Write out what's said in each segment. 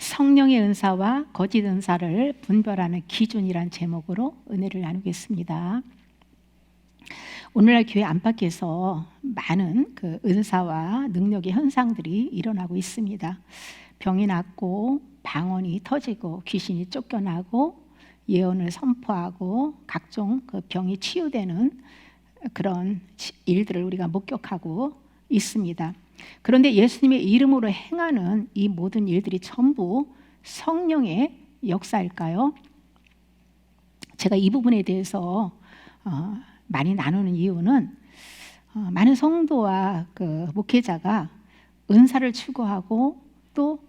성령의 은사와 거짓 은사를 분별하는 기준이란 제목으로 은혜를 나누겠습니다. 오늘날 교회 안팎에서 많은 그 은사와 능력의 현상들이 일어나고 있습니다. 병이 낫고 방언이 터지고 귀신이 쫓겨나고 예언을 선포하고 각종 그 병이 치유되는 그런 일들을 우리가 목격하고 있습니다. 그런데 예수님의 이름으로 행하는 이 모든 일들이 전부 성령의 역사일까요? 제가 이 부분에 대해서 많이 나누는 이유는 많은 성도와 그 목회자가 은사를 추구하고 또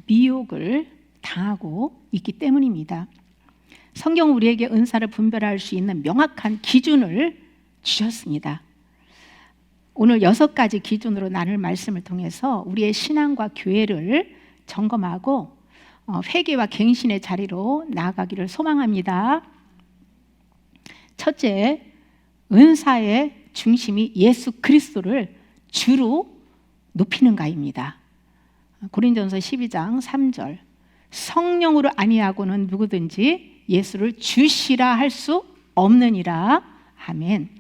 미혹을 당하고 있기 때문입니다. 성경은 우리에게 은사를 분별할 수 있는 명확한 기준을 주셨습니다. 오늘 6가지 기준으로 나눌 말씀을 통해서 우리의 신앙과 교회를 점검하고 회개와 갱신의 자리로 나아가기를 소망합니다. 첫째, 은사의 중심이 예수 그리스도를 주로 높이는가입니다. 고린도전서 12장 3절, 성령으로 아니하고는 누구든지 예수를 주시라 할 수 없느니라. 아멘.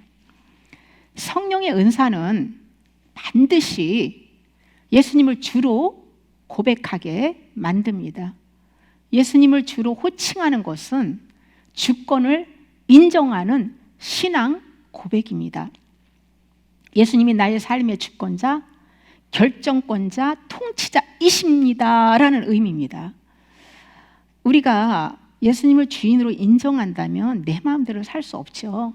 성령의 은사는 반드시 예수님을 주로 고백하게 만듭니다. 예수님을 주로 호칭하는 것은 주권을 인정하는 신앙 고백입니다. 예수님이 나의 삶의 주권자, 결정권자, 통치자이십니다 라는 의미입니다. 우리가 예수님을 주인으로 인정한다면 내 마음대로 살 수 없죠.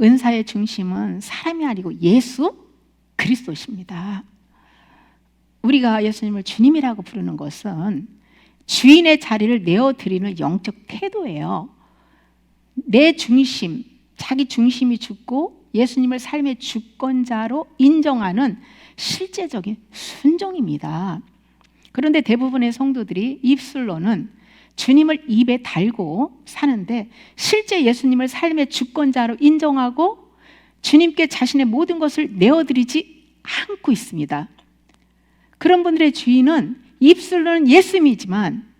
은사의 중심은 사람이 아니고 예수 그리스도십니다. 우리가 예수님을 주님이라고 부르는 것은 주인의 자리를 내어드리는 영적 태도예요. 내 중심, 자기 중심이 죽고 예수님을 삶의 주권자로 인정하는 실제적인 순종입니다. 그런데 대부분의 성도들이 입술로는 주님을 입에 달고 사는데 실제 예수님을 삶의 주권자로 인정하고 주님께 자신의 모든 것을 내어드리지 않고 있습니다. 그런 분들의 주인은 입술로는 예수님이지만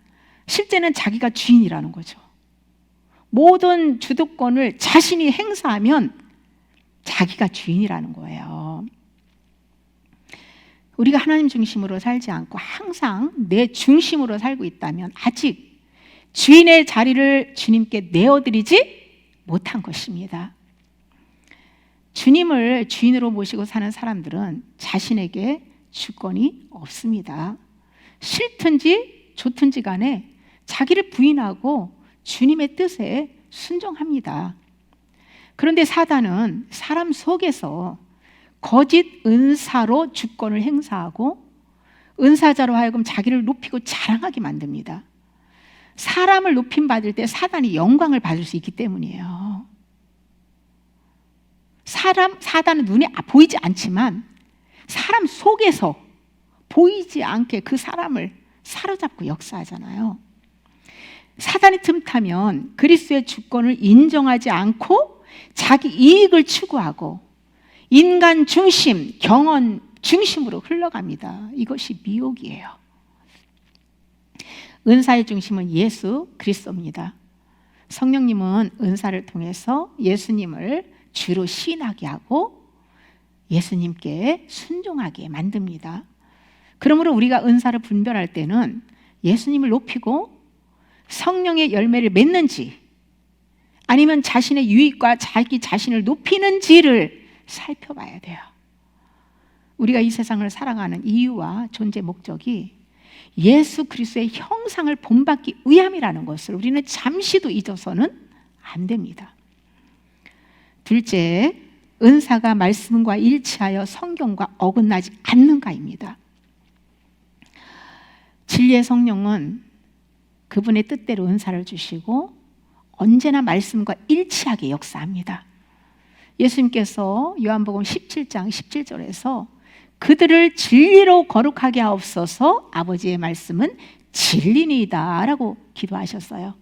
실제는 자기가 주인이라는 거죠. 모든 주도권을 자신이 행사하면 자기가 주인이라는 거예요. 우리가 하나님 중심으로 살지 않고 항상 내 중심으로 살고 있다면 아직 주인의 자리를 주님께 내어드리지 못한 것입니다. 주님을 주인으로 모시고 사는 사람들은 자신에게 주권이 없습니다. 싫든지 좋든지 간에 자기를 부인하고 주님의 뜻에 순종합니다. 그런데 사단은 사람 속에서 거짓 은사로 주권을 행사하고 은사자로 하여금 자기를 높이고 자랑하게 만듭니다. 사람을 높임받을 때 사단이 영광을 받을 수 있기 때문이에요. 사단은 눈에 보이지 않지만 사람 속에서 보이지 않게 그 사람을 사로잡고 역사하잖아요. 사단이 틈타면 그리스도의 주권을 인정하지 않고 자기 이익을 추구하고 인간 중심, 경험 중심으로 흘러갑니다. 이것이 미혹이에요. 은사의 중심은 예수 그리스도입니다. 성령님은 은사를 통해서 예수님을 주로 시인하게 하고 예수님께 순종하게 만듭니다. 그러므로 우리가 은사를 분별할 때는 예수님을 높이고 성령의 열매를 맺는지 아니면 자신의 유익과 자기 자신을 높이는지를 살펴봐야 돼요. 우리가 이 세상을 살아가는 이유와 존재 목적이 예수 그리스도의 형상을 본받기 위함이라는 것을 우리는 잠시도 잊어서는 안 됩니다. 둘째, 은사가 말씀과 일치하여 성경과 어긋나지 않는가입니다. 진리의 성령은 그분의 뜻대로 은사를 주시고 언제나 말씀과 일치하게 역사합니다. 예수님께서 요한복음 17장 17절에서 그들을 진리로 거룩하게 하옵소서, 아버지의 말씀은 진리니이다 라고 기도하셨어요.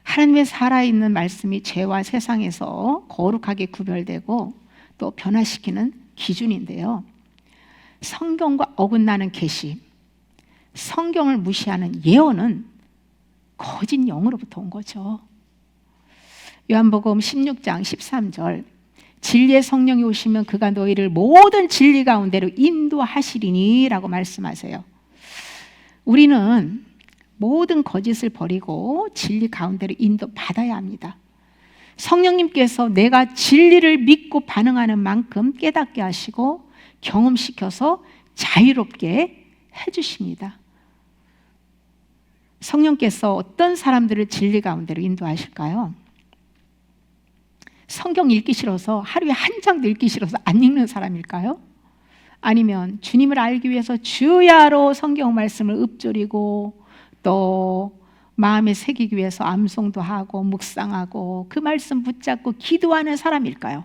하나님의 살아있는 말씀이 죄와 세상에서 거룩하게 구별되고 또 변화시키는 기준인데요. 성경과 어긋나는 계시, 성경을 무시하는 예언은 거짓 영으로부터 온 거죠. 요한복음 16장 13절, 진리의 성령이 오시면 그가 너희를 모든 진리 가운데로 인도하시리니 라고 말씀하세요. 우리는 모든 거짓을 버리고 진리 가운데로 인도받아야 합니다. 성령님께서 내가 진리를 믿고 반응하는 만큼 깨닫게 하시고 경험시켜서 자유롭게 해주십니다. 성령께서 어떤 사람들을 진리 가운데로 인도하실까요? 성경 읽기 싫어서 하루에 한 장도 읽기 싫어서 안 읽는 사람일까요? 아니면 주님을 알기 위해서 주야로 성경 말씀을 읊조리고 또 마음에 새기기 위해서 암송도 하고 묵상하고 그 말씀 붙잡고 기도하는 사람일까요?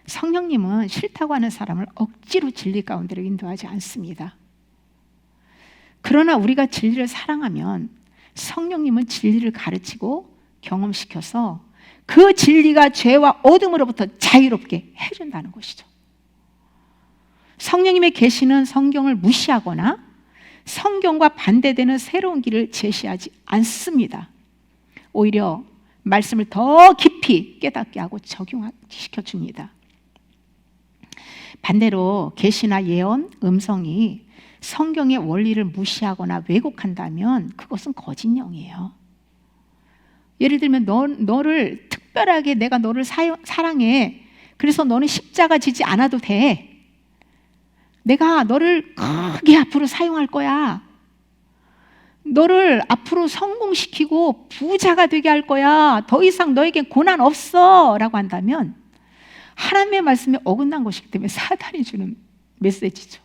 성령님은 싫다고 하는 사람을 억지로 진리 가운데로 인도하지 않습니다. 그러나 우리가 진리를 사랑하면 성령님은 진리를 가르치고 경험시켜서 그 진리가 죄와 어둠으로부터 자유롭게 해준다는 것이죠. 성령님의 계시는 성경을 무시하거나 성경과 반대되는 새로운 길을 제시하지 않습니다. 오히려 말씀을 더 깊이 깨닫게 하고 적용시켜 줍니다. 반대로 계시나 예언, 음성이 성경의 원리를 무시하거나 왜곡한다면 그것은 거짓 영이에요. 예를 들면 너를 특별하게 내가 너를 사랑해. 그래서 너는 십자가 지지 않아도 돼. 내가 너를 크게 앞으로 사용할 거야. 너를 앞으로 성공시키고 부자가 되게 할 거야. 더 이상 너에게 고난 없어 라고 한다면 하나님의 말씀에 어긋난 것이기 때문에 사단이 주는 메시지죠.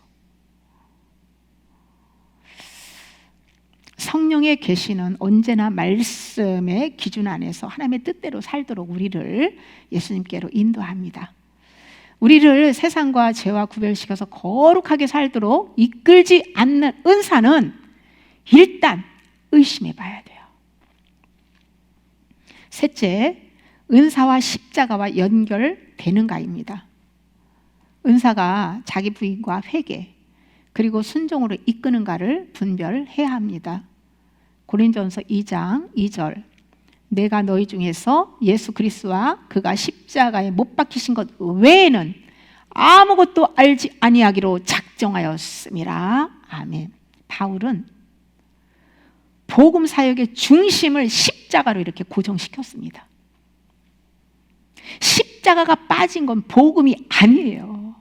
성령의 계시는 언제나 말씀의 기준 안에서 하나님의 뜻대로 살도록 우리를 예수님께로 인도합니다. 우리를 세상과 죄와 구별시켜서 거룩하게 살도록 이끌지 않는 은사는 일단 의심해 봐야 돼요. 셋째, 은사와 십자가와 연결되는가입니다. 은사가 자기 부인과 회개 그리고 순종으로 이끄는가를 분별해야 합니다. 고린도전서 2장 2절, 내가 너희 중에서 예수 그리스도와 그가 십자가에 못 박히신 것 외에는 아무것도 알지 아니하기로 작정하였음이라. 아멘. 바울은 복음 사역의 중심을 십자가로 이렇게 고정시켰습니다. 십자가가 빠진 건 복음이 아니에요.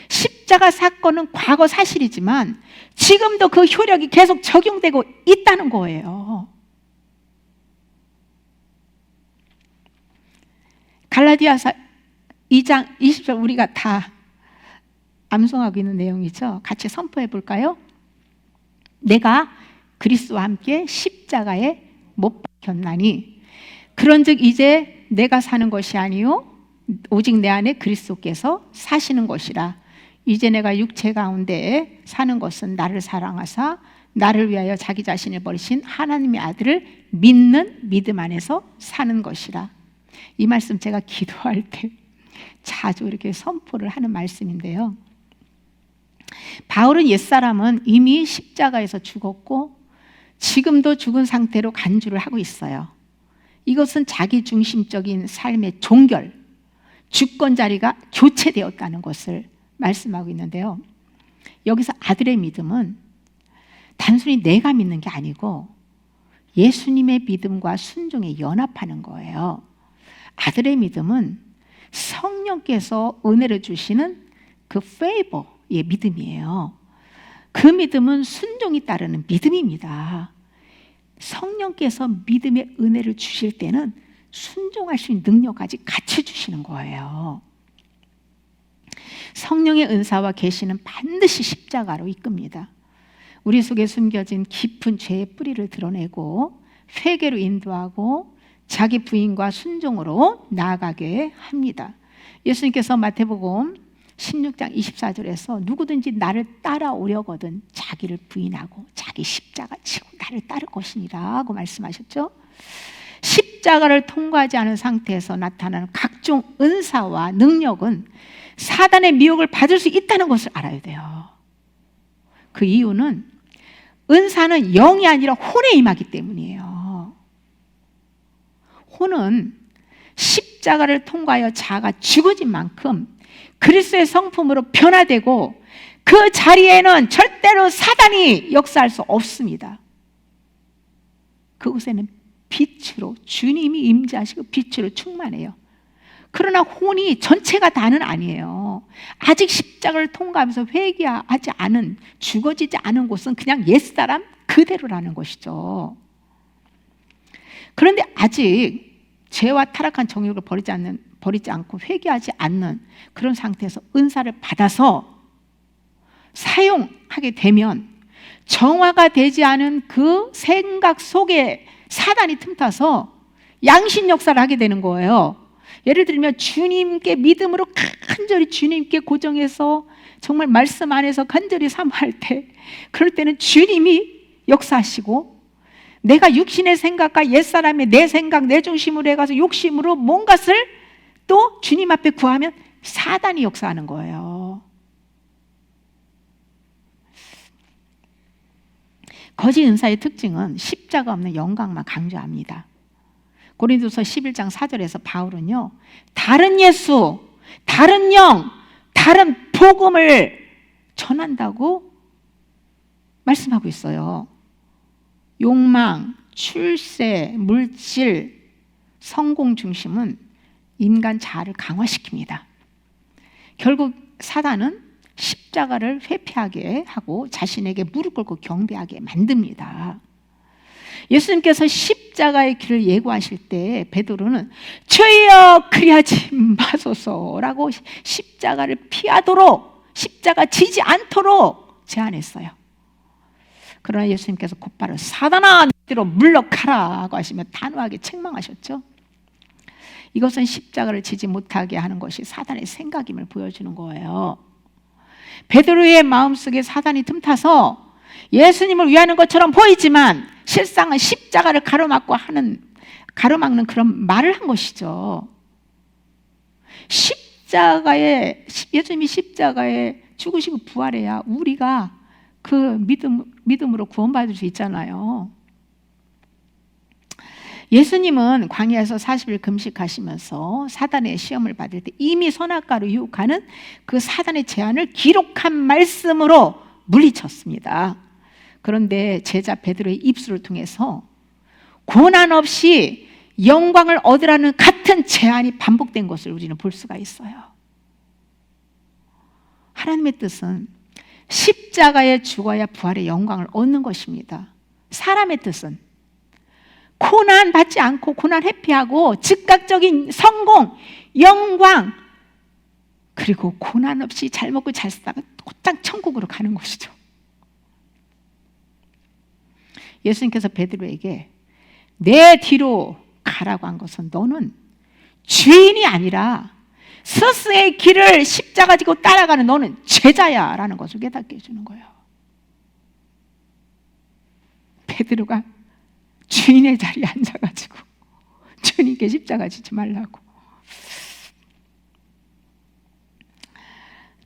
십자가 사건은 과거 사실이지만 지금도 그 효력이 계속 적용되고 있다는 거예요. 갈라디아서 2장 20절 우리가 다 암송하고 있는 내용이죠. 같이 선포해 볼까요? 내가 그리스도와 함께 십자가에 못 박혔나니 그런즉 이제 내가 사는 것이 아니요 오직 내 안에 그리스도께서 사시는 것이라. 이제 내가 육체 가운데 사는 것은 나를 사랑하사 나를 위하여 자기 자신을 버리신 하나님의 아들을 믿는 믿음 안에서 사는 것이라. 이 말씀 제가 기도할 때 자주 이렇게 선포를 하는 말씀인데요. 바울은 옛사람은 이미 십자가에서 죽었고 지금도 죽은 상태로 간주를 하고 있어요. 이것은 자기중심적인 삶의 종결, 주권 자리가 교체되었다는 것을 말씀하고 있는데요. 여기서 아들의 믿음은 단순히 내가 믿는 게 아니고 예수님의 믿음과 순종에 연합하는 거예요. 아들의 믿음은 성령께서 은혜를 주시는 그 페이버의 믿음이에요. 그 믿음은 순종이 따르는 믿음입니다. 성령께서 믿음의 은혜를 주실 때는 순종할 수 있는 능력까지 같이 주시는 거예요. 성령의 은사와 계시는 반드시 십자가로 이끕니다. 우리 속에 숨겨진 깊은 죄의 뿌리를 드러내고 회개로 인도하고 자기 부인과 순종으로 나아가게 합니다. 예수님께서 마태복음 16장 24절에서 누구든지 나를 따라오려거든 자기를 부인하고 자기 십자가 지고 나를 따를 것이니라 고 말씀하셨죠. 십자가를 통과하지 않은 상태에서 나타나는 각종 은사와 능력은 사단의 미혹을 받을 수 있다는 것을 알아야 돼요. 그 이유는 은사는 영이 아니라 혼에 임하기 때문이에요. 혼은 십자가를 통과하여 자아가 죽어진 만큼 그리스도의 성품으로 변화되고 그 자리에는 절대로 사단이 역사할 수 없습니다. 그곳에는 빛으로 주님이 임재하시고 빛으로 충만해요. 그러나 혼이 전체가 다는 아니에요. 아직 십자가를 통과하면서 회개하지 않은, 죽어지지 않은 곳은 그냥 옛사람 그대로라는 것이죠. 그런데 아직 죄와 타락한 정욕을 버리지 않고 회개하지 않는 그런 상태에서 은사를 받아서 사용하게 되면 정화가 되지 않은 그 생각 속에 사단이 틈타서 양심 역사를 하게 되는 거예요. 예를 들면 주님께 믿음으로 간절히 주님께 고정해서 정말 말씀 안에서 간절히 사모할 때, 그럴 때는 주님이 역사하시고 내가 육신의 생각과 옛사람의 내 생각, 내 중심으로 해가서 욕심으로 뭔가를 또 주님 앞에 구하면 사단이 역사하는 거예요. 거짓 은사의 특징은 십자가 없는 영광만 강조합니다. 고린도서 11장 4절에서 바울은요, 다른 예수, 다른 영, 다른 복음을 전한다고 말씀하고 있어요. 욕망, 출세, 물질, 성공 중심은 인간 자아를 강화시킵니다. 결국 사단은 십자가를 회피하게 하고 자신에게 무릎 꿇고 경배하게 만듭니다. 예수님께서 십자가의 길을 예고하실 때 베드로는 주여 그리하지 마소서라고 십자가를 피하도록, 십자가 지지 않도록 제안했어요. 그러나 예수님께서 곧바로 사단아 너희로 물러가라고 하시며 단호하게 책망하셨죠. 이것은 십자가를 지지 못하게 하는 것이 사단의 생각임을 보여주는 거예요. 베드로의 마음속에 사단이 틈타서 예수님을 위하는 것처럼 보이지만 실상은 십자가를 가로막는 그런 말을 한 것이죠. 예수님이 십자가에 죽으시고 부활해야 우리가 그 믿음으로 구원받을 수 있잖아요. 예수님은 광야에서 40일 금식하시면서 사단의 시험을 받을 때 이미 선악과로 유혹하는 그 사단의 제안을 기록한 말씀으로 물리쳤습니다. 그런데 제자 베드로의 입술을 통해서 고난 없이 영광을 얻으라는 같은 제안이 반복된 것을 우리는 볼 수가 있어요. 하나님의 뜻은 십자가에 죽어야 부활의 영광을 얻는 것입니다. 사람의 뜻은 고난 받지 않고 고난 회피하고 즉각적인 성공, 영광, 그리고 고난 없이 잘 먹고 잘 살다가 곧장 천국으로 가는 것이죠. 예수님께서 베드로에게 내 뒤로 가라고 한 것은 너는 주인이 아니라 스스의 길을 십자가 지고 따라가는 너는 제자야 라는 것을 깨닫게 해주는 거예요. 베드로가 주인의 자리에 앉아가지고 주님께 십자가 지지 말라고,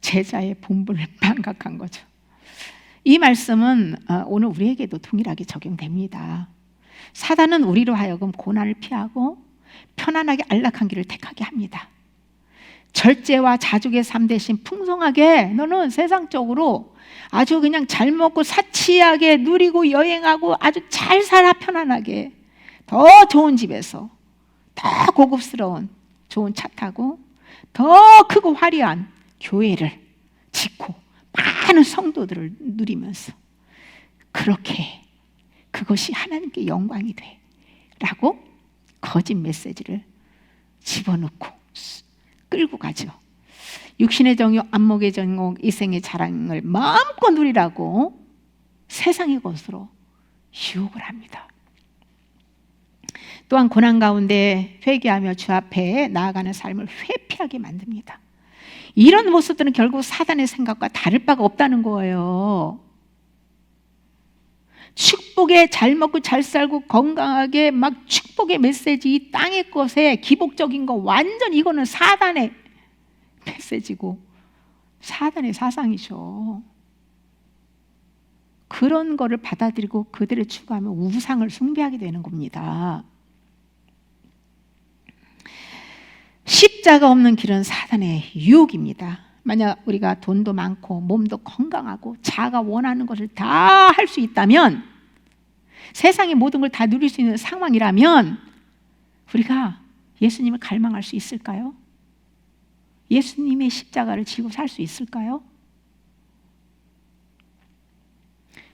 제자의 본분을 망각한 거죠. 이 말씀은 오늘 우리에게도 동일하게 적용됩니다. 사단은 우리로 하여금 고난을 피하고 편안하게 안락한 길을 택하게 합니다. 절제와 자족의 삶 대신 풍성하게 너는 세상적으로 아주 그냥 잘 먹고 사치하게 누리고 여행하고 아주 잘 살아, 편안하게 더 좋은 집에서 더 고급스러운 좋은 차 타고 더 크고 화려한 교회를 짓고 많은 성도들을 누리면서 그렇게 그것이 하나님께 영광이 돼 라고 거짓 메시지를 집어넣고 끌고 가죠. 육신의 정욕, 안목의 정욕, 이생의 자랑을 마음껏 누리라고 세상의 것으로 유혹을 합니다. 또한 고난 가운데 회개하며 주 앞에 나아가는 삶을 회피하게 만듭니다. 이런 모습들은 결국 사단의 생각과 다를 바가 없다는 거예요. 축복에 잘 먹고 잘 살고 건강하게 막 축복의 메시지, 이 땅의 것에 기복적인 거 완전 이거는 사단의 메시지고 사단의 사상이죠. 그런 거를 받아들이고 그들을 추구하면 우상을 숭배하게 되는 겁니다. 십자가 없는 길은 사단의 유혹입니다. 만약 우리가 돈도 많고 몸도 건강하고 자가 원하는 것을 다 할 수 있다면, 세상의 모든 걸 다 누릴 수 있는 상황이라면 우리가 예수님을 갈망할 수 있을까요? 예수님의 십자가를 지고 살 수 있을까요?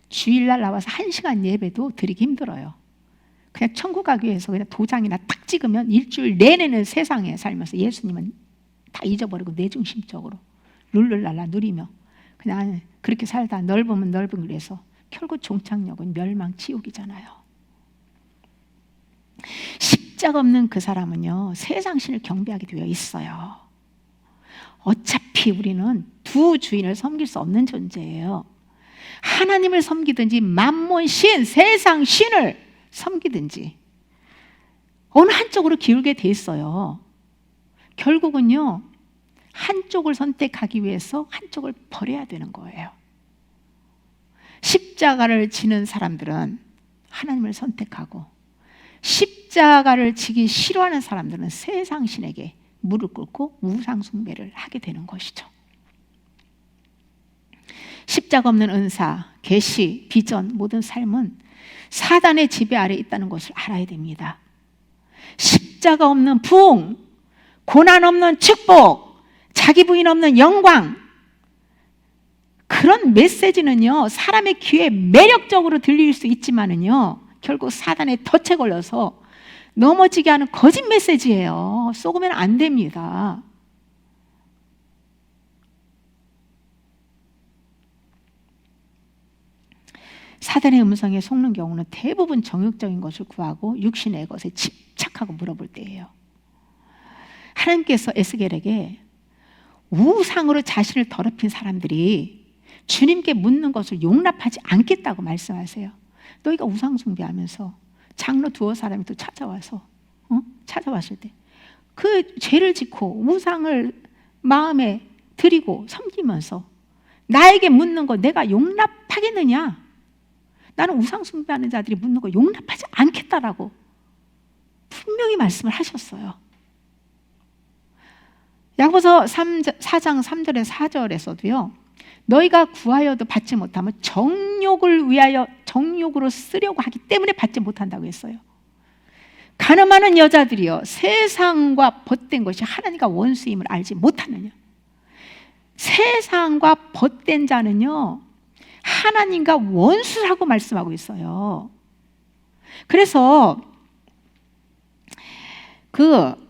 주일날 나와서 1시간 예배도 드리기 힘들어요. 그냥 천국 가기 위해서 그냥 도장이나 딱 찍으면 일주일 내내는 세상에 살면서 예수님은 다 잊어버리고 내 중심적으로 룰루랄라 누리며 그냥 그렇게 살다 넓으면 넓은 길에서 결국 종착역은 멸망 지옥이잖아요. 십자가 없는 그 사람은요, 세상 신을 경배하게 되어 있어요. 어차피 우리는 두 주인을 섬길 수 없는 존재예요. 하나님을 섬기든지 만몬 신, 세상 신을 섬기든지 어느 한쪽으로 기울게 돼 있어요. 결국은요, 한쪽을 선택하기 위해서 한쪽을 버려야 되는 거예요. 십자가를 지는 사람들은 하나님을 선택하고, 십자가를 지기 싫어하는 사람들은 세상 신에게 무릎 꿇고 우상 숭배를 하게 되는 것이죠. 십자가 없는 은사, 계시, 비전, 모든 삶은 사단의 지배 아래 있다는 것을 알아야 됩니다. 십자가 없는 부흥, 고난 없는 축복, 자기 부인 없는 영광, 그런 메시지는요, 사람의 귀에 매력적으로 들릴 수 있지만은요, 결국 사단의 덫에 걸려서 넘어지게 하는 거짓 메시지예요. 속으면 안 됩니다. 사단의 음성에 속는 경우는 대부분 정욕적인 것을 구하고 육신의 것에 집착하고 물어볼 때예요. 하나님께서 에스겔에게 우상으로 자신을 더럽힌 사람들이 주님께 묻는 것을 용납하지 않겠다고 말씀하세요. 너희가 우상 숭배하면서 장로 두어 사람이 또 찾아와서 찾아왔을 때 그 죄를 짓고 우상을 마음에 드리고 섬기면서 나에게 묻는 거 내가 용납하겠느냐? 나는 우상 숭배하는 자들이 묻는 거 용납하지 않겠다라고 분명히 말씀을 하셨어요. 야고보서 4장 3절에 4절에서도요, 너희가 구하여도 받지 못하면 정욕을 위하여 정욕으로 쓰려고 하기 때문에 받지 못한다고 했어요. 가늠하는 여자들이여, 세상과 벗된 것이 하나님과 원수임을 알지 못하느냐? 세상과 벗된 자는요, 하나님과 원수라고 말씀하고 있어요. 그래서 그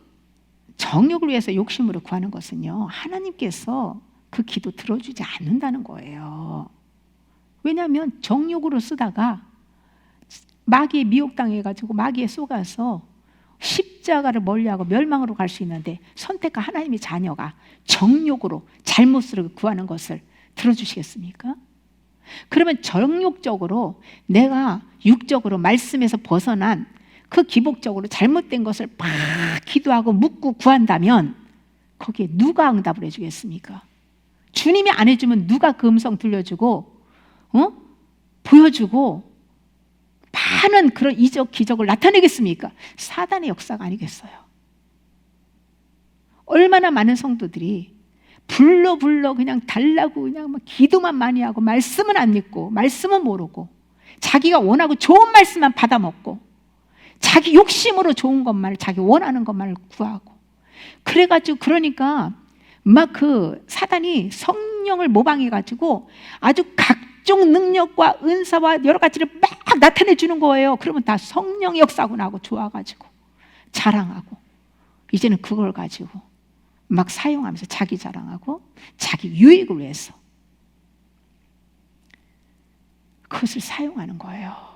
정욕을 위해서 욕심으로 구하는 것은요, 하나님께서 그 기도 들어주지 않는다는 거예요. 왜냐하면 정욕으로 쓰다가 마귀에 미혹당해가지고 마귀에 속아서 십자가를 멀리하고 멸망으로 갈 수 있는데, 선택한 하나님의 자녀가 정욕으로 잘못으로 구하는 것을 들어주시겠습니까? 그러면 정욕적으로 내가 육적으로 말씀에서 벗어난 그 기복적으로 잘못된 것을 막 기도하고 묻고 구한다면 거기에 누가 응답을 해주겠습니까? 주님이 안 해주면 누가 그 음성 들려주고 보여주고 많은 그런 이적 기적을 나타내겠습니까? 사단의 역사가 아니겠어요? 얼마나 많은 성도들이 불러 그냥 달라고 그냥 막 기도만 많이 하고 말씀은 안 읽고 말씀은 모르고 자기가 원하고 좋은 말씀만 받아먹고 자기 욕심으로 좋은 것만, 자기 원하는 것만을 구하고, 그래가지고 그러니까 막 그 사단이 성령을 모방해가지고 아주 각종 능력과 은사와 여러 가지를 막 나타내 주는 거예요. 그러면 다 성령의 역사구나 하고 좋아가지고 자랑하고, 이제는 그걸 가지고 막 사용하면서 자기 자랑하고 자기 유익을 위해서 그것을 사용하는 거예요.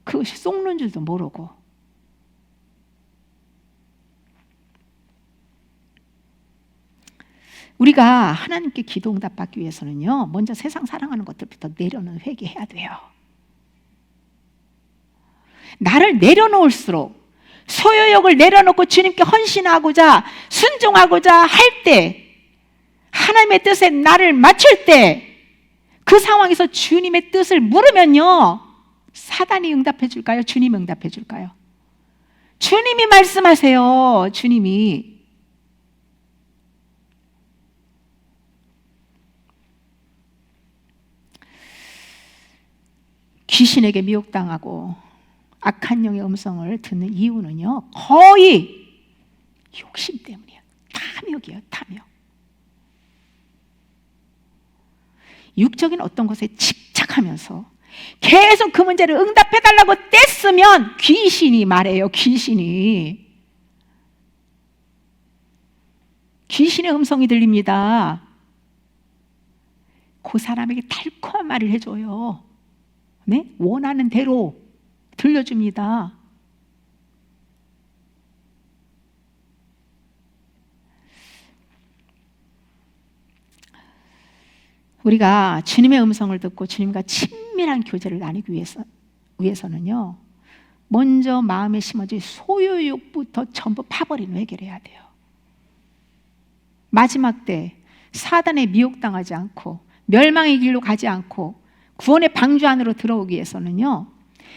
그것이 속는 줄도 모르고. 우리가 하나님께 기도 응답 받기 위해서는요, 먼저 세상 사랑하는 것들부터 내려놓는 회개해야 돼요. 나를 내려놓을수록, 소유욕을 내려놓고 주님께 헌신하고자, 순종하고자 할 때, 하나님의 뜻에 나를 맞출 때, 그 상황에서 주님의 뜻을 물으면요, 사단이 응답해 줄까요? 주님이 응답해 줄까요? 주님이 말씀하세요. 주님이. 귀신에게 미혹당하고 악한 영의 음성을 듣는 이유는요, 거의 욕심 때문이에요. 탐욕이에요. 탐욕. 육적인 어떤 것에 집착하면서 계속 그 문제를 응답해달라고 뗐으면 귀신이 말해요. 귀신의 음성이 들립니다. 그 사람에게 달콤한 말을 해줘요. 네? 원하는 대로 들려줍니다. 우리가 주님의 음성을 듣고 주님과 친밀한 교제를 나누기 위해서는요, 먼저 마음에 심어진 소유욕부터 전부 파버리는 해결해야 돼요. 마지막 때 사단에 미혹당하지 않고 멸망의 길로 가지 않고 구원의 방주 안으로 들어오기 위해서는요,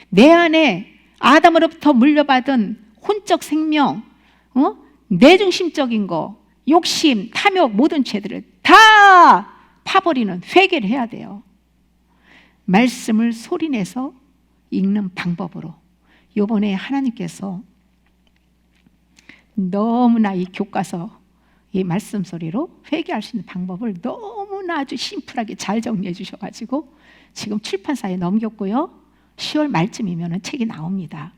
내 안에 아담으로부터 물려받은 혼적 생명, 내중심적인 거, 욕심, 탐욕, 모든 죄들을 다 파버리는 회개를 해야 돼요. 말씀을 소리내서 읽는 방법으로. 이번에 하나님께서 너무나 이 교과서, 이 말씀 소리로 회개할 수 있는 방법을 너무나 아주 심플하게 잘 정리해 주셔가지고 지금 출판사에 넘겼고요, 10월 말쯤이면 책이 나옵니다.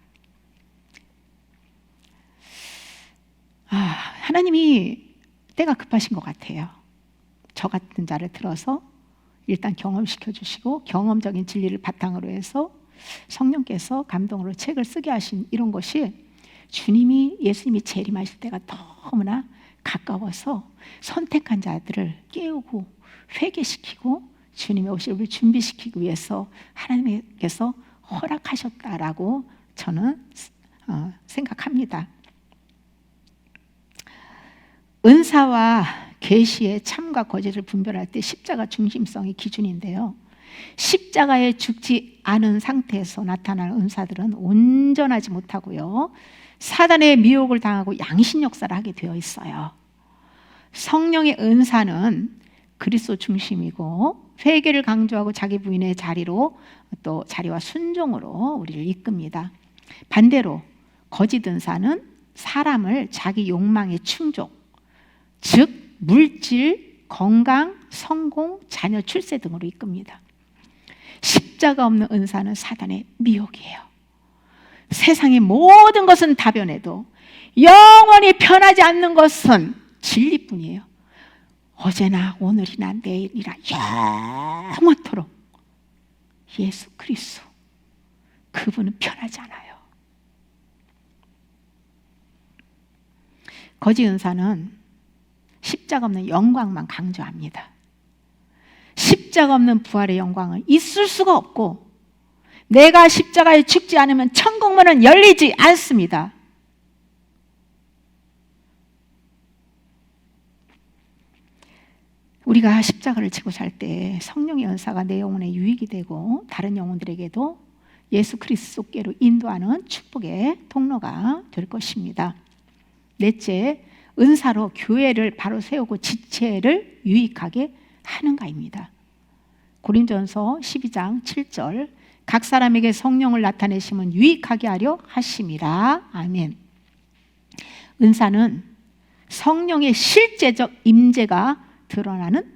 하나님이 때가 급하신 것 같아요. 저 같은 자를 들어서 일단 경험시켜 주시고 경험적인 진리를 바탕으로 해서 성령께서 감동으로 책을 쓰게 하신 이런 것이, 예수님이 재림하실 때가 너무나 가까워서 선택한 자들을 깨우고 회개시키고 주님의 오실 준비시키기 위해서 하나님께서 허락하셨다라고 저는 생각합니다. 은사와 계시의 참과 거짓을 분별할 때 십자가 중심성이 기준인데요, 십자가에 죽지 않은 상태에서 나타나는 은사들은 온전하지 못하고요, 사단의 미혹을 당하고 양신 역사를 하게 되어 있어요. 성령의 은사는 그리스도 중심이고 회개를 강조하고 자기 부인의 자리와 순종으로 우리를 이끕니다. 반대로 거짓 은사는 사람을 자기 욕망의 충족, 즉 물질, 건강, 성공, 자녀 출세 등으로 이끕니다. 십자가 없는 은사는 사단의 미혹이에요. 세상의 모든 것은 다 변해도 영원히 변하지 않는 것은 진리뿐이에요. 어제나 오늘이나 내일이나 영원토록 예수 그리스도, 그분은 변하지 않아요. 거짓 은사는 십자가 없는 영광만 강조합니다. 십자가 없는 부활의 영광은 있을 수가 없고, 내가 십자가에 죽지 않으면 천국문은 열리지 않습니다. 우리가 십자가를 지고 살 때 성령의 은사가 내 영혼에 유익이 되고 다른 영혼들에게도 예수 그리스도께로 인도하는 축복의 통로가 될 것입니다. 넷째, 은사로 교회를 바로 세우고 지체를 유익하게 하는가입니다. 고린도전서 12장 7절, 각 사람에게 성령을 나타내심은 유익하게 하려 하심이라. 아멘. 은사는 성령의 실제적 임재가 드러나는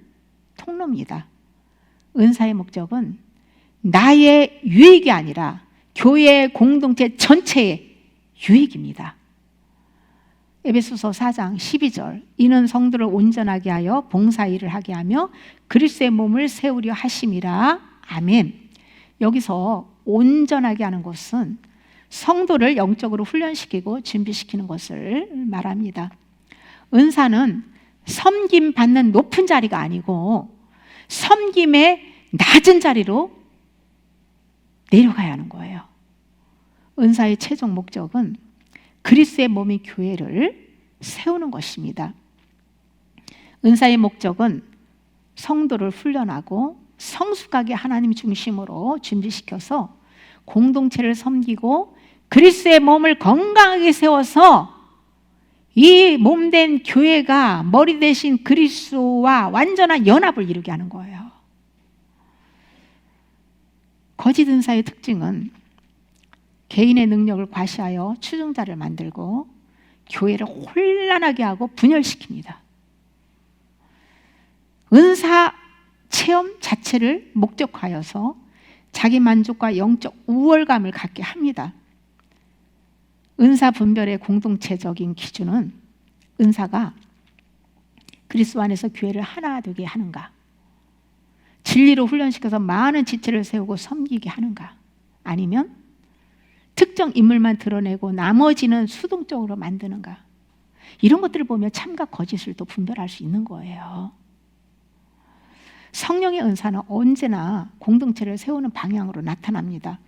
통로입니다. 은사의 목적은 나의 유익이 아니라 교회 공동체 전체의 유익입니다. 에베소서 4장 12절, 이는 성도를 온전하게 하여 봉사일을 하게 하며 그리스도의 몸을 세우려 하심이라. 아멘. 여기서 온전하게 하는 것은 성도를 영적으로 훈련시키고 준비시키는 것을 말합니다. 은사는 섬김 받는 높은 자리가 아니고 섬김의 낮은 자리로 내려가야 하는 거예요. 은사의 최종 목적은 그리스도의 몸인 교회를 세우는 것입니다. 은사의 목적은 성도를 훈련하고 성숙하게 하나님 중심으로 준비시켜서 공동체를 섬기고 그리스도의 몸을 건강하게 세워서 이 몸된 교회가 머리 대신 그리스도와 완전한 연합을 이루게 하는 거예요. 거짓 은사의 특징은 개인의 능력을 과시하여 추종자를 만들고 교회를 혼란하게 하고 분열시킵니다. 은사 체험 자체를 목적화해서 자기 만족과 영적 우월감을 갖게 합니다. 은사 분별의 공동체적인 기준은 은사가 그리스도 안에서 교회를 하나 되게 하는가, 진리로 훈련시켜서 많은 지체를 세우고 섬기게 하는가, 아니면 특정 인물만 드러내고 나머지는 수동적으로 만드는가, 이런 것들을 보면 참과 거짓을 또 분별할 수 있는 거예요. 성령의 은사는 언제나 공동체를 세우는 방향으로 나타납니다.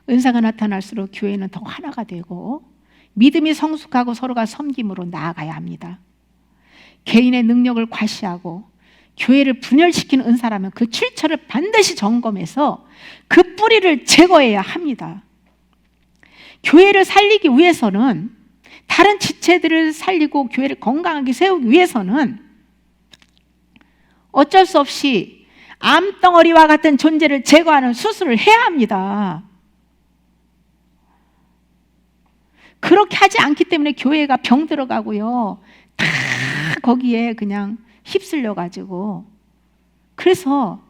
은사가 나타날수록 교회는 더 하나가 되고 믿음이 성숙하고 서로가 섬김으로 나아가야 합니다. 개인의 능력을 과시하고 교회를 분열시키는 은사라면 그 출처를 반드시 점검해서 그 뿌리를 제거해야 합니다. 교회를 살리기 위해서는, 다른 지체들을 살리고 교회를 건강하게 세우기 위해서는 어쩔 수 없이 암덩어리와 같은 존재를 제거하는 수술을 해야 합니다. 그렇게 하지 않기 때문에 교회가 병들어가고요, 다 거기에 그냥 휩쓸려 가지고, 그래서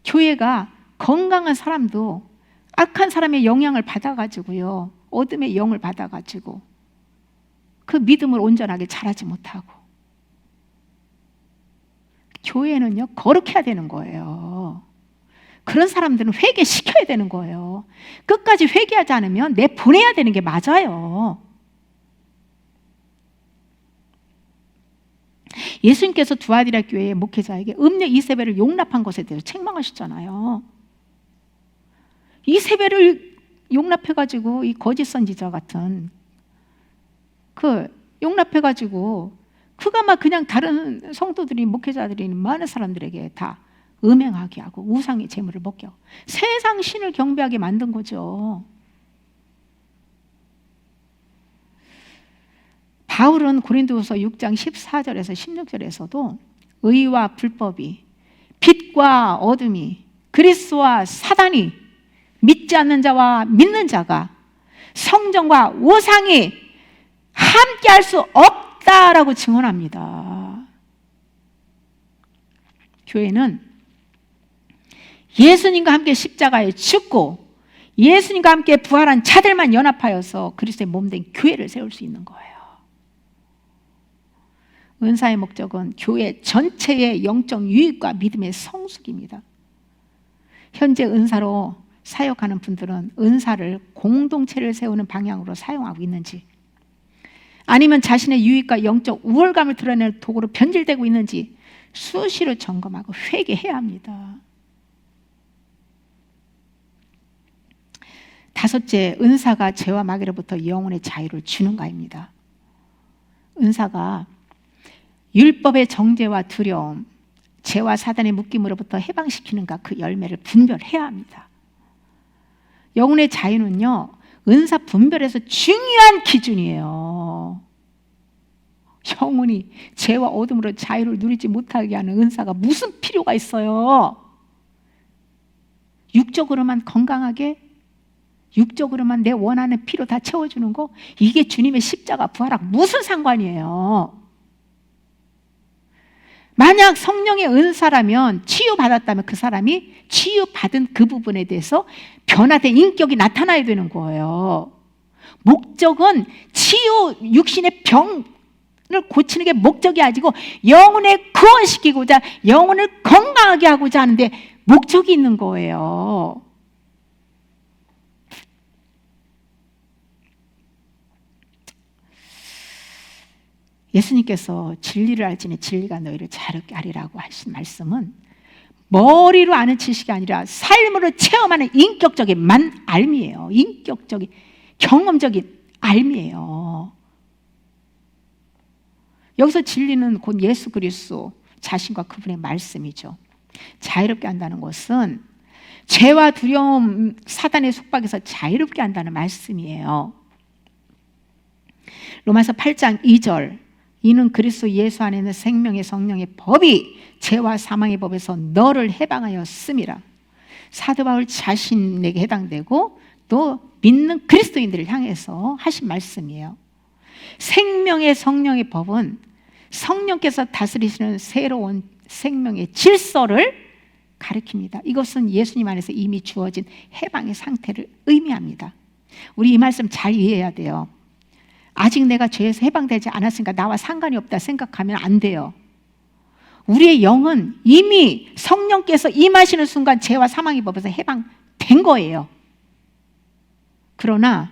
교회가 건강한 사람도 악한 사람의 영향을 받아가지고요, 어둠의 영을 받아가지고 그 믿음을 온전하게 잘하지 못하고, 교회는요 거룩해야 되는 거예요. 그런 사람들은 회개시켜야 되는 거예요. 끝까지 회개하지 않으면 내보내야 되는 게 맞아요. 예수님께서 두아디라 교회의 목회자에게 음녀 이세벨을 용납한 것에 대해서 책망하셨잖아요. 이세벨을 용납해가지고 이 거짓 선지자 같은 용납해가지고 그가 막 그냥 다른 성도들이, 목회자들이, 많은 사람들에게 다 음행하게 하고 우상의 재물을 먹게 하고 세상 신을 경배하게 만든 거죠. 바울은 고린도후서 6장 14절에서 16절에서도 의와 불법이, 빛과 어둠이, 그리스도와 사단이, 믿지 않는 자와 믿는 자가, 성전과 우상이 함께 할 수 없다라고 증언합니다. 교회는 예수님과 함께 십자가에 죽고 예수님과 함께 부활한 자들만 연합하여서 그리스도의 몸된 교회를 세울 수 있는 거예요. 은사의 목적은 교회 전체의 영적 유익과 믿음의 성숙입니다. 현재 은사로 사역하는 분들은 은사를 공동체를 세우는 방향으로 사용하고 있는지, 아니면 자신의 유익과 영적 우월감을 드러낼 도구로 변질되고 있는지 수시로 점검하고 회개해야 합니다. 다섯째, 은사가 죄와 마귀로부터 영혼의 자유를 주는가입니다. 은사가 율법의 정죄와 두려움, 죄와 사단의 묶임으로부터 해방시키는가, 그 열매를 분별해야 합니다. 영혼의 자유는요, 은사 분별에서 중요한 기준이에요. 영혼이 죄와 어둠으로 자유를 누리지 못하게 하는 은사가 무슨 필요가 있어요? 육적으로만 건강하게, 육적으로만 내 원하는 피로 다 채워주는 거, 이게 주님의 십자가 부활하고 무슨 상관이에요? 만약 성령의 은사라면, 치유받았다면 그 사람이 치유받은 그 부분에 대해서 변화된 인격이 나타나야 되는 거예요. 목적은 치유, 육신의 병을 고치는 게 목적이 아니고 영혼을 구원시키고자, 영혼을 건강하게 하고자 하는데 목적이 있는 거예요. 예수님께서 진리를 알지니 진리가 너희를 자유케 하리라고 하신 말씀은 머리로 아는 지식이 아니라 삶으로 체험하는 인격적인 알미예요. 인격적인 경험적인 알미예요. 여기서 진리는 곧 예수 그리스도 자신과 그분의 말씀이죠. 자유롭게 한다는 것은 죄와 두려움, 사단의 속박에서 자유롭게 한다는 말씀이에요. 로마서 8장 2절, 이는 그리스도 예수 안에 있는 생명의 성령의 법이 죄와 사망의 법에서 너를 해방하였음이라. 사도 바울 자신에게 해당되고 또 믿는 그리스도인들을 향해서 하신 말씀이에요. 생명의 성령의 법은 성령께서 다스리시는 새로운 생명의 질서를 가리킵니다. 이것은 예수님 안에서 이미 주어진 해방의 상태를 의미합니다. 우리 이 말씀 잘 이해해야 돼요. 아직 내가 죄에서 해방되지 않았으니까 나와 상관이 없다 생각하면 안 돼요. 우리의 영은 이미 성령께서 임하시는 순간 죄와 사망의 법에서 해방된 거예요. 그러나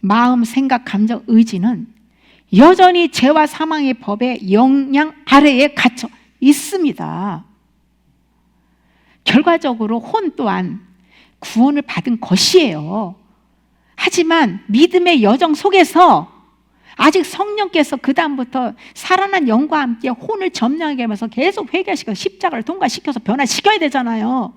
마음, 생각, 감정, 의지는 여전히 죄와 사망의 법의 영향 아래에 갇혀 있습니다. 결과적으로 혼 또한 구원을 받은 것이에요. 하지만 믿음의 여정 속에서 아직 성령께서 그 다음부터 살아난 영과 함께 혼을 점령하게 하면서 계속 회개시켜서 십자가를 통과시켜서 변화시켜야 되잖아요.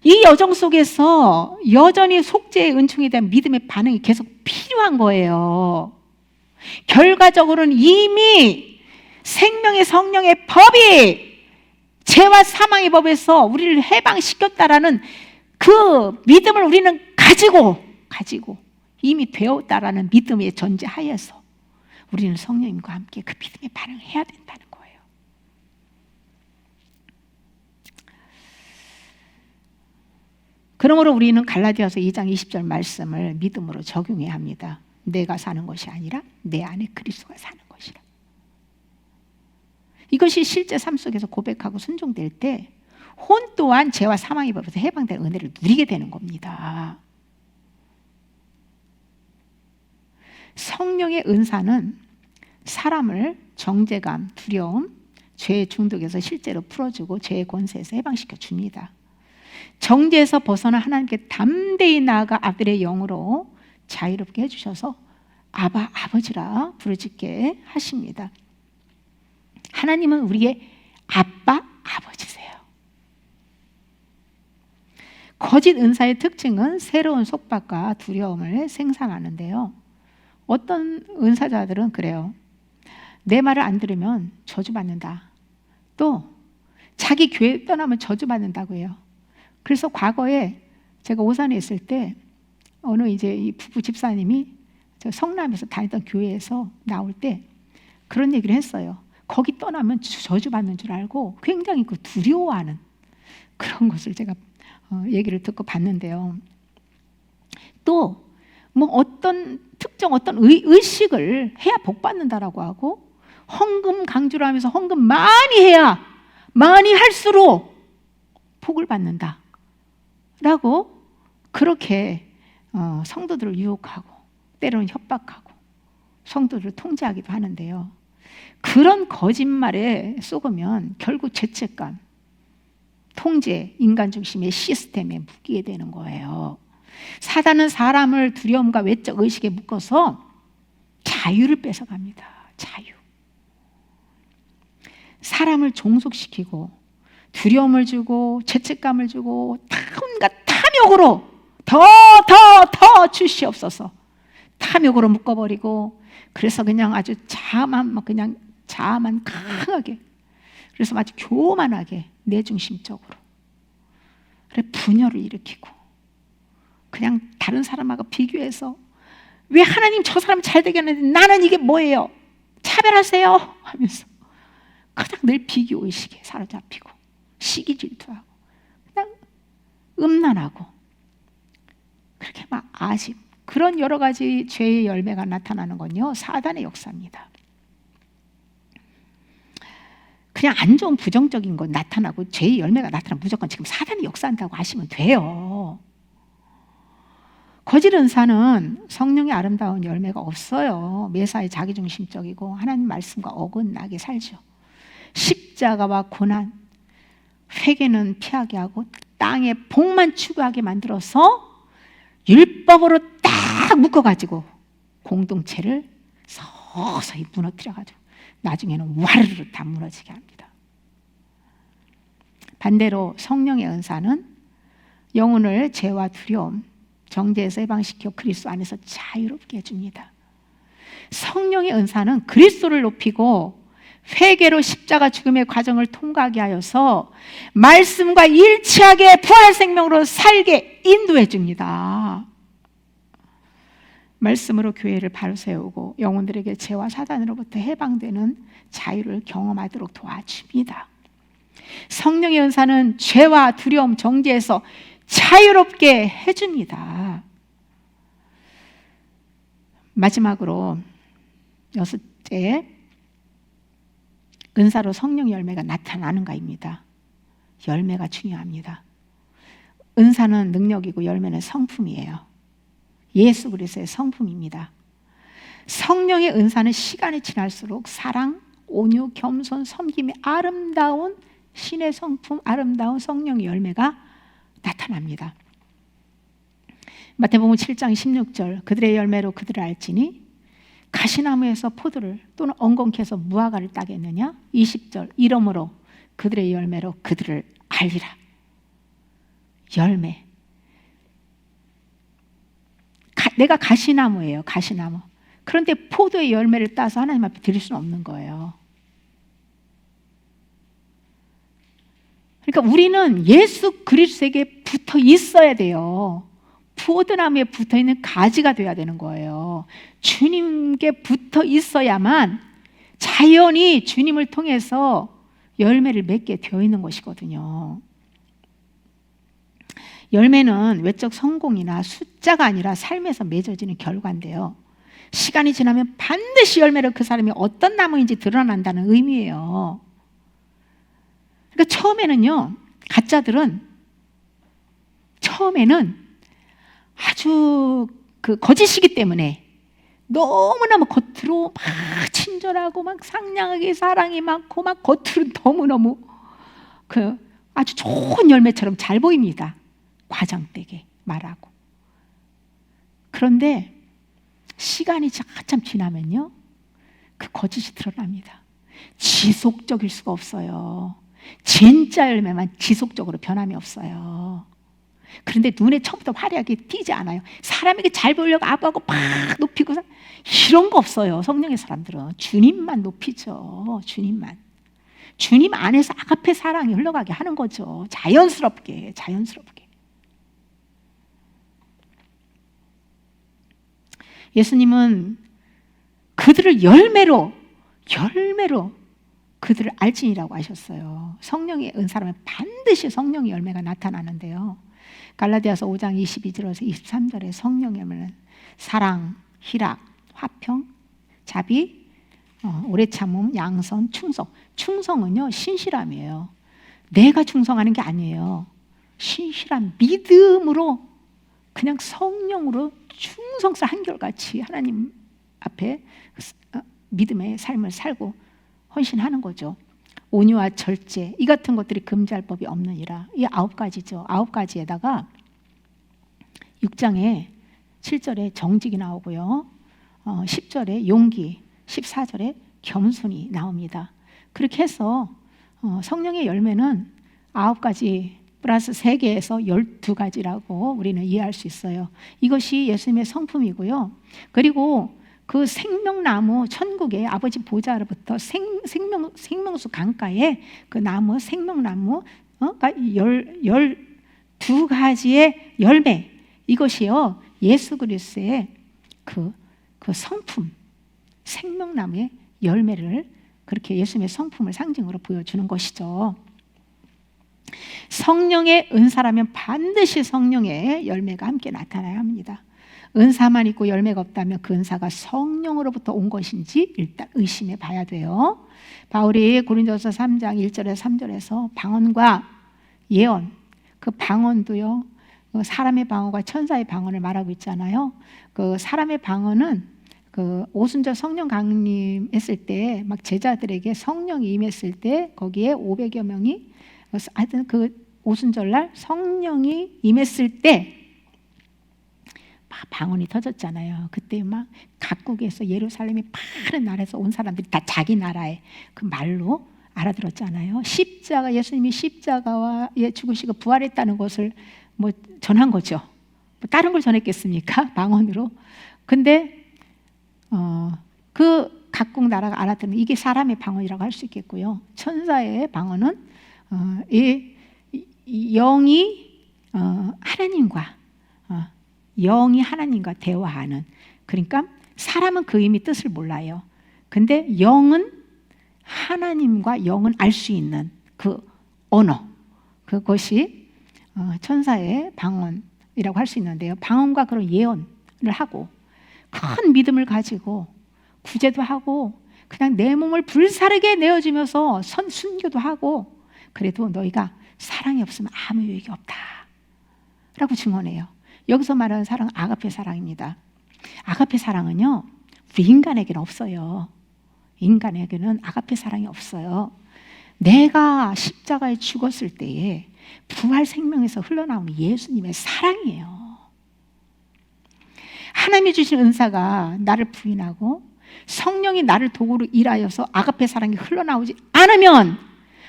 이 여정 속에서 여전히 속죄의 은총에 대한 믿음의 반응이 계속 필요한 거예요. 결과적으로는 이미 생명의 성령의 법이 죄와 사망의 법에서 우리를 해방시켰다라는 그 믿음을 우리는 가지고 이미 되었다라는 믿음의 전제하에서 우리는 성령님과 함께 그 믿음에 반응해야 된다는 거예요. 그러므로 우리는 갈라디아서 2장 20절 말씀을 믿음으로 적용해야 합니다. 내가 사는 것이 아니라 내 안에 그리스도가 사는 것이라. 이것이 실제 삶 속에서 고백하고 순종될 때 혼 또한 죄와 사망의 법에서 해방된 은혜를 누리게 되는 겁니다. 성령의 은사는 사람을 정죄감, 두려움, 죄의 중독에서 실제로 풀어주고 죄의 권세에서 해방시켜 줍니다. 정죄에서 벗어나 하나님께 담대히 나아가 아들의 영으로 자유롭게 해주셔서 아바, 아버지라 부르짖게 하십니다. 하나님은 우리의 아빠, 아버지세요. 거짓 은사의 특징은 새로운 속박과 두려움을 생산하는데요. 어떤 은사자들은 그래요. 내 말을 안 들으면 저주받는다. 또 자기 교회 떠나면 저주받는다고 해요. 그래서 과거에 제가 오산에 있을 때 어느 이제 이 부부 집사님이 저 성남에서 다니던 교회에서 나올 때 그런 얘기를 했어요. 거기 떠나면 저주받는 줄 알고 굉장히 그 두려워하는 그런 것을 제가 얘기를 듣고 봤는데요. 또 뭐 어떤 특정 어떤 의식을 해야 복 받는다라고 하고 헌금 강조를 하면서 헌금 많이 해야 많이 할수록 복을 받는다 라고 그렇게 성도들을 유혹하고 때로는 협박하고 성도들을 통제하기도 하는데요. 그런 거짓말에 속으면 결국 죄책감, 통제, 인간 중심의 시스템에 묶이게 되는 거예요. 사단은 사람을 두려움과 외적 의식에 묶어서 자유를 뺏어갑니다. 자유. 사람을 종속시키고 두려움을 주고 죄책감을 주고 온갖 탐욕으로 더 주시옵소서. 탐욕으로 묶어버리고 그래서 그냥 아주 자아만 강하게 그래서 아주 교만하게 내중심적으로 그래 분열을 일으키고 그냥 다른 사람하고 비교해서 왜 하나님 저 사람 잘 되게 하는데 나는 이게 뭐예요? 차별하세요 하면서 그냥 늘 비교의식에 사로잡히고 시기질투하고 그냥 음란하고 그렇게 막 아집 그런 여러 가지 죄의 열매가 나타나는 건요 사단의 역사입니다. 그냥 안 좋은 부정적인 거 나타나고 죄의 열매가 나타나면 무조건 지금 사단이 역사한다고 하시면 돼요. 거짓 은사는 성령의 아름다운 열매가 없어요. 매사에 자기중심적이고 하나님 말씀과 어긋나게 살죠. 십자가와 고난, 회개는 피하게 하고 땅에 복만 추구하게 만들어서 율법으로 딱 묶어가지고 공동체를 서서히 무너뜨려가지고 나중에는 와르르 다 무너지게 합니다. 반대로 성령의 은사는 영혼을 죄와 두려움, 정죄에서 해방시켜 그리스도 안에서 자유롭게 해줍니다. 성령의 은사는 그리스도를 높이고 회개로 십자가 죽음의 과정을 통과하게 하여서 말씀과 일치하게 부활 생명으로 살게 인도해 줍니다. 말씀으로 교회를 바로 세우고 영혼들에게 죄와 사단으로부터 해방되는 자유를 경험하도록 도와줍니다. 성령의 은사는 죄와 두려움, 정죄에서 자유롭게 해줍니다. 마지막으로 여섯째, 은사로 성령의 열매가 나타나는가입니다. 열매가 중요합니다. 은사는 능력이고 열매는 성품이에요. 예수 그리스도의 성품입니다. 성령의 은사는 시간이 지날수록 사랑, 온유, 겸손, 섬김의 아름다운 신의 성품, 아름다운 성령의 열매가 나타납니다. 마태복음 7장 16절, 그들의 열매로 그들을 알지니 가시나무에서 포도를 또는 엉겅퀴에서 무화과를 따겠느냐. 20절, 이러므로 그들의 열매로 그들을 알리라. 열매. 내가 가시나무예요. 가시나무. 그런데 포도의 열매를 따서 하나님 앞에 드릴 수는 없는 거예요. 그러니까 우리는 예수 그리스도에게 붙어 있어야 돼요. 포도나무에 붙어 있는 가지가 돼야 되는 거예요. 주님께 붙어 있어야만 자연히 주님을 통해서 열매를 맺게 되어 있는 것이거든요. 열매는 외적 성공이나 숫자가 아니라 삶에서 맺어지는 결과인데요. 시간이 지나면 반드시 열매로 그 사람이 어떤 나무인지 드러난다는 의미예요. 그러니까 처음에는요, 가짜들은 처음에는 아주 그 거짓이기 때문에 너무너무 겉으로 막 친절하고 막 상냥하게 사랑이 많고 막 겉으로 너무너무 그 아주 좋은 열매처럼 잘 보입니다. 과장되게 말하고. 그런데 시간이 한참 지나면요, 그 거짓이 드러납니다. 지속적일 수가 없어요. 진짜 열매만 지속적으로 변함이 없어요. 그런데 눈에 처음부터 화려하게 띄지 않아요. 사람에게 잘 보이려고 아부하고 막 높이고 이런 거 없어요. 성령의 사람들은 주님만 높이죠. 주님만. 주님 안에서 아가페 사랑이 흘러가게 하는 거죠. 자연스럽게. 예수님은 그들을 열매로 그들을 알지니라고 하셨어요. 성령의 은사라면 반드시 성령의 열매가 나타나는데요. 갈라디아서 5장 22절에서 23절에 성령의 열매는 사랑, 희락, 화평, 자비, 오래 참음, 양선, 충성. 충성은요, 신실함이에요. 내가 충성하는 게 아니에요. 신실한 믿음으로 그냥 성령으로 충성사 한결같이 하나님 앞에 믿음의 삶을 살고 헌신하는 거죠. 온유와 절제, 이 같은 것들이 금지할 법이 없느니라. 이 9가지죠. 9가지에다가 6장에 7절에 정직이 나오고요, 10절에 용기, 14절에 겸손이 나옵니다. 그렇게 해서 성령의 열매는 9가지 플러스 3개에서 12가지라고 우리는 이해할 수 있어요. 이것이 예수님의 성품이고요. 그리고 그 생명나무, 천국의 아버지 보좌로부터 생명수 강가에 그 나무, 생명나무가 12가지의 열매, 이것이요, 예수 그리스도의 그 성품, 생명나무의 열매를, 그렇게 예수님의 성품을 상징으로 보여주는 것이죠. 성령의 은사라면 반드시 성령의 열매가 함께 나타나야 합니다. 은사만 있고 열매가 없다면 그 은사가 성령으로부터 온 것인지 일단 의심해 봐야 돼요. 바울이 고린도서 3장 1절에서 3절에서 방언과 예언, 그 방언도요, 사람의 방언과 천사의 방언을 말하고 있잖아요. 그 사람의 방언은 그 오순절 성령 강림했을 때 막 제자들에게 성령이 임했을 때 거기에 500여 명이 하여튼 그 오순절날 성령이 임했을 때 막 방언이 터졌잖아요. 그때 막 각국에서 예루살렘이 파란 나라에서 온 사람들이 다 자기 나라의 그 말로 알아들었잖아요. 십자가, 예수님이 십자가에 죽으시고 부활했다는 것을 뭐 전한 거죠. 뭐 다른 걸 전했겠습니까? 방언으로. 근데 그 각국 나라가 알아듣는 이게 사람의 방언이라고 할 수 있겠고요. 천사의 방언은 이 영이 하나님과 영이 하나님과 대화하는, 그러니까 사람은 그 의미 뜻을 몰라요. 근데 영은 하나님과 영은 알 수 있는 그 언어, 그것이 천사의 방언이라고 할 수 있는데요. 방언과 그런 예언을 하고 큰 믿음을 가지고 구제도 하고 그냥 내 몸을 불사르게 내어주면서 순교도 하고, 그래도 너희가 사랑이 없으면 아무 유익이 없다 라고 증언해요. 여기서 말하는 사랑은 아가페 사랑입니다. 아가페 사랑은요, 우리 인간에게는 없어요. 인간에게는 아가페 사랑이 없어요. 내가 십자가에 죽었을 때에 부활 생명에서 흘러나오는 예수님의 사랑이에요. 하나님이 주신 은사가 나를 부인하고 성령이 나를 도구로 일하여서 아가페 사랑이 흘러나오지 않으면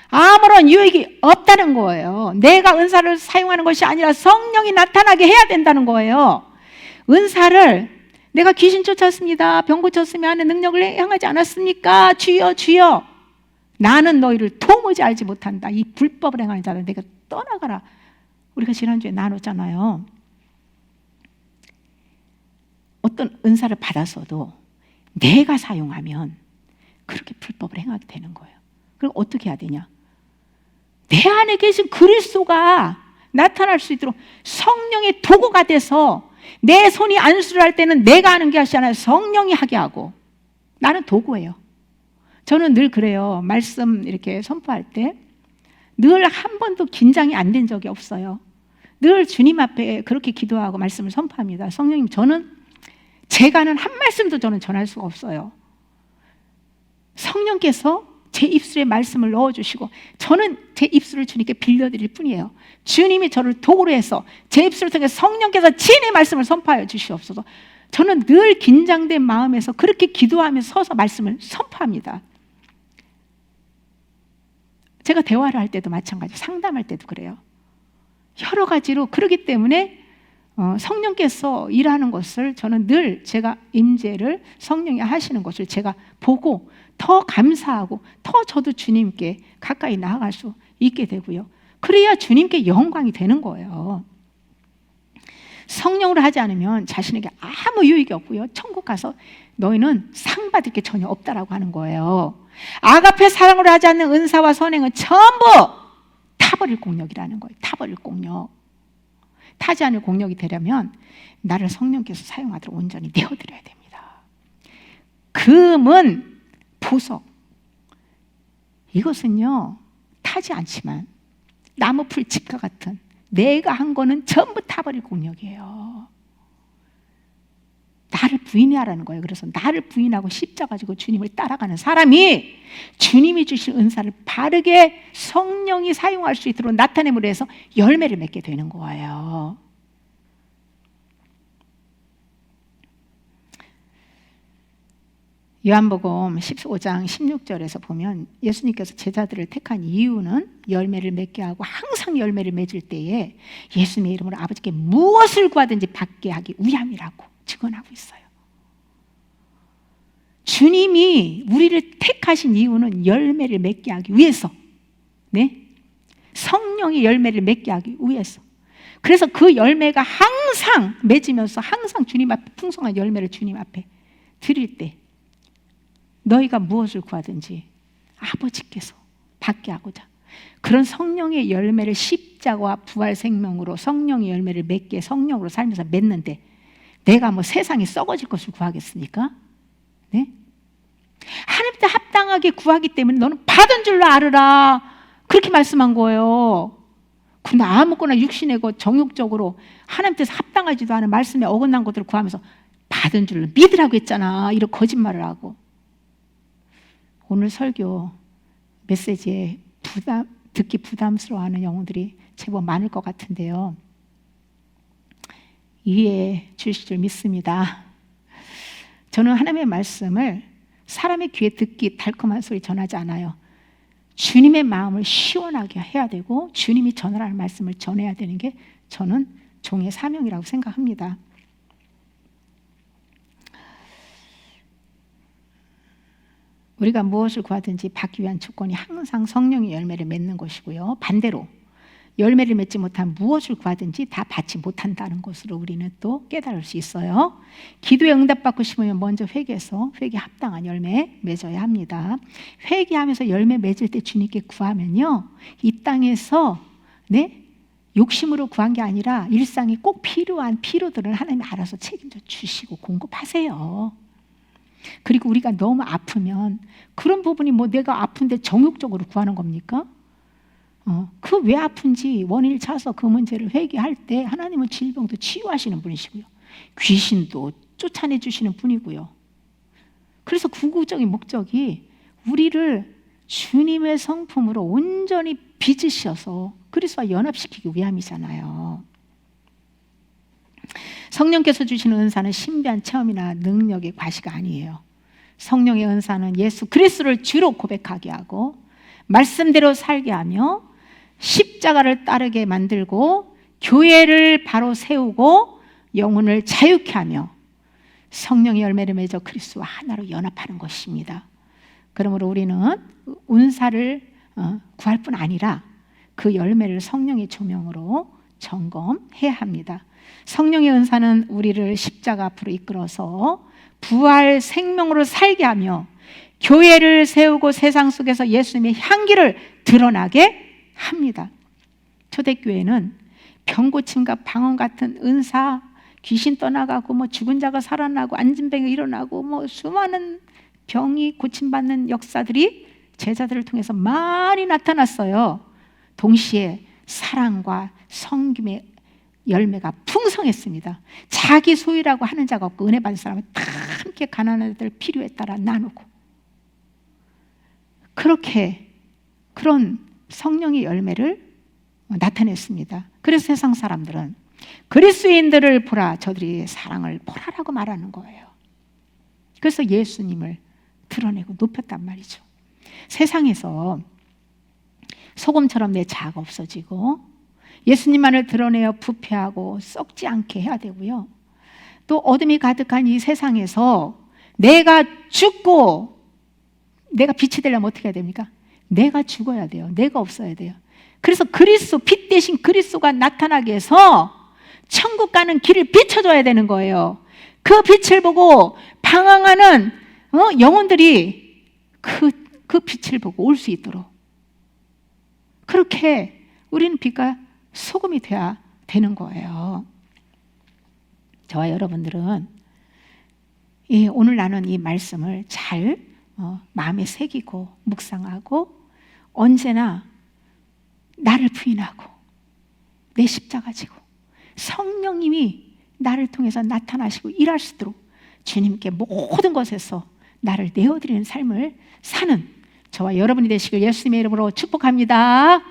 아무런 유익이 없다는 거예요. 내가 은사를 사용하는 것이 아니라 성령이 나타나게 해야 된다는 거예요. 은사를 내가 귀신 쫓았습니다, 병 고쳤으면 하는 능력을 행하지 않았습니까? 주여 주여, 나는 너희를 도무지 알지 못한다. 이 불법을 행하는 자들 내가 떠나가라. 우리가 지난주에 나눴잖아요. 어떤 은사를 받았어도 내가 사용하면 그렇게 불법을 행하게 되는 거예요. 그럼 어떻게 해야 되냐? 내 안에 계신 그리스도가 나타날 수 있도록 성령의 도구가 돼서, 내 손이 안수를 할 때는 내가 하는 게 아니라 성령이 하게 하고, 나는 도구예요. 저는 늘 그래요. 말씀 이렇게 선포할 때 늘 한 번도 긴장이 안 된 적이 없어요. 늘 주님 앞에 그렇게 기도하고 말씀을 선포합니다. 성령님, 저는 제가 하는 한 말씀도 저는 전할 수가 없어요. 성령께서 제 입술에 말씀을 넣어주시고 저는 제 입술을 주님께 빌려드릴 뿐이에요. 주님이 저를 도구로 해서 제 입술을 통해 성령께서 진의 말씀을 선포하여 주시옵소서. 저는 늘 긴장된 마음에서 그렇게 기도하면서 서서 말씀을 선포합니다. 제가 대화를 할 때도 마찬가지고 상담할 때도 그래요. 여러 가지로 그러기 때문에 성령께서 일하는 것을 저는 늘 제가 임재를 성령이 하시는 것을 제가 보고 더 감사하고 더 저도 주님께 가까이 나아갈 수 있게 되고요. 그래야 주님께 영광이 되는 거예요. 성령으로 하지 않으면 자신에게 아무 유익이 없고요. 천국 가서 너희는 상 받을 게 전혀 없다라고 하는 거예요. 아가페 사랑으로 하지 않는 은사와 선행은 전부 타버릴 공력이라는 거예요. 타버릴 공력. 타지 않을 공력이 되려면 나를 성령께서 사용하도록 온전히 내어드려야 됩니다. 금은 보석, 이것은요 타지 않지만 나무 풀집과 같은 내가 한 거는 전부 타버릴 공력이에요. 나를 부인하라는 거예요. 그래서 나를 부인하고 십자가 지고 주님을 따라가는 사람이 주님이 주신 은사를 바르게 성령이 사용할 수 있도록 나타냄으로 해서 열매를 맺게 되는 거예요. 요한복음 15장 16절에서 보면 예수님께서 제자들을 택한 이유는 열매를 맺게 하고 항상 열매를 맺을 때에 예수님의 이름으로 아버지께 무엇을 구하든지 받게 하기 위함이라고 증언하고 있어요. 주님이 우리를 택하신 이유는 열매를 맺게 하기 위해서, 네? 성령의 열매를 맺게 하기 위해서. 그래서 그 열매가 항상 맺으면서 항상 주님 앞에 풍성한 열매를 주님 앞에 드릴 때 너희가 무엇을 구하든지 아버지께서 받게 하고자, 그런 성령의 열매를 십자가와 부활 생명으로 성령의 열매를 맺게 성령으로 살면서 맺는데 내가 뭐 세상이 썩어질 것을 구하겠습니까? 네? 하나님께 합당하게 구하기 때문에 너는 받은 줄로 알으라, 그렇게 말씀한 거예요. 나 아무거나 육신이고 정욕적으로 하나님 뜻에 합당하지도 않은 말씀에 어긋난 것들을 구하면서 받은 줄로 믿으라고 했잖아. 이런 거짓말을 하고. 오늘 설교 메시지에 듣기 부담스러워하는 영혼들이 제법 많을 것 같은데요. 이해해 주실 줄 믿습니다. 저는 하나님의 말씀을 사람의 귀에 듣기 달콤한 소리 전하지 않아요. 주님의 마음을 시원하게 해야 되고 주님이 전하라는 말씀을 전해야 되는 게 저는 종의 사명이라고 생각합니다. 우리가 무엇을 구하든지 받기 위한 조건이 항상 성령의 열매를 맺는 것이고요. 반대로 열매를 맺지 못한 무엇을 구하든지 다 받지 못한다는 것으로 우리는 또 깨달을 수 있어요. 기도에 응답받고 싶으면 먼저 회개해서 회개 합당한 열매 맺어야 합니다. 회개하면서 열매 맺을 때 주님께 구하면요, 이 땅에서 욕심으로 구한 게 아니라 일상에 꼭 필요한 필요들을 하나님이 알아서 책임져 주시고 공급하세요. 그리고 우리가 너무 아프면 그런 부분이 뭐 내가 아픈데 정욕적으로 구하는 겁니까? 그 왜 아픈지 원인을 찾아서 그 문제를 회개할 때 하나님은 질병도 치유하시는 분이시고요. 귀신도 쫓아내 주시는 분이고요. 그래서 궁극적인 목적이 우리를 주님의 성품으로 온전히 빚으셔서 그리스도와 연합시키기 위함이잖아요. 성령께서 주시는 은사는 신비한 체험이나 능력의 과시가 아니에요. 성령의 은사는 예수 그리스도를 주로 고백하게 하고 말씀대로 살게 하며 십자가를 따르게 만들고 교회를 바로 세우고 영혼을 자유케 하며 성령의 열매를 맺어 그리스도와 하나로 연합하는 것입니다. 그러므로 우리는 은사를 구할 뿐 아니라 그 열매를 성령의 조명으로 점검해야 합니다. 성령의 은사는 우리를 십자가 앞으로 이끌어서 부활 생명으로 살게 하며 교회를 세우고 세상 속에서 예수님의 향기를 드러나게 합니다. 초대교회는 병고침과 방언 같은 은사, 귀신 떠나가고 뭐 죽은 자가 살아나고 앉은 병이 일어나고 뭐 수많은 병이 고침받는 역사들이 제자들을 통해서 많이 나타났어요. 동시에 사랑과 섬김의 열매가 풍성했습니다. 자기 소유라고 하는 자가 없고 은혜 받은 사람은 다 함께 가난한 자들 필요에 따라 나누고 그런 성령의 열매를 나타냈습니다. 그래서 세상 사람들은 그리스도인들을 보라, 저들이 사랑을 보라라고 말하는 거예요. 그래서 예수님을 드러내고 높였단 말이죠. 세상에서 소금처럼 내 자아가 없어지고 예수님만을 드러내어 부패하고 썩지 않게 해야 되고요. 또 어둠이 가득한 이 세상에서 내가 죽고 내가 빛이 되려면 어떻게 해야 됩니까? 내가 죽어야 돼요. 내가 없어야 돼요. 그래서 그리스도, 빛 대신 그리스도가 나타나게 해서 천국 가는 길을 비춰줘야 되는 거예요. 그 빛을 보고 방황하는 영혼들이 그 빛을 보고 올 수 있도록 그렇게 우리는 빛과 소금이 돼야 되는 거예요. 저와 여러분들은 오늘 나눈 이 말씀을 잘 마음에 새기고 묵상하고 언제나 나를 부인하고 내 십자가 지고 성령님이 나를 통해서 나타나시고 일하시도록 주님께 모든 것에서 나를 내어드리는 삶을 사는 저와 여러분이 되시길 예수님의 이름으로 축복합니다.